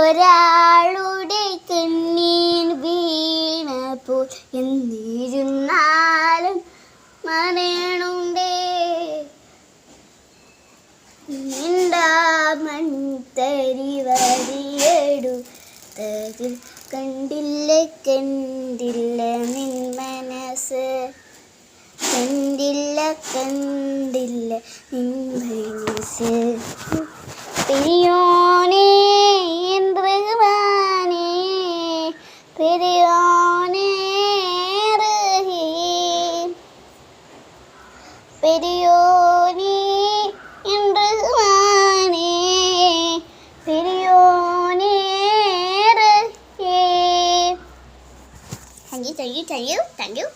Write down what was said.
നെഞ്ചിലൊരാളുടെ കണ്ണീർ വീണപ്പോൾ എന്നിരുന്നാലും മരണുണ്ടേ മൺതരി വരിയെടുത്തതിൽ കണ്ടില്ല കണ്ടില്ല നിൻ മനസ്സ് കണ്ടില്ല കണ്ടില്ല നിൻ മനസ്സ് പെരിയോനേ റഹ്മാനേ പെരിയോനേ റഹീം പെരിയോനേ റഹ്മാനേ പെരിയോനേ റഹീം. Thank you.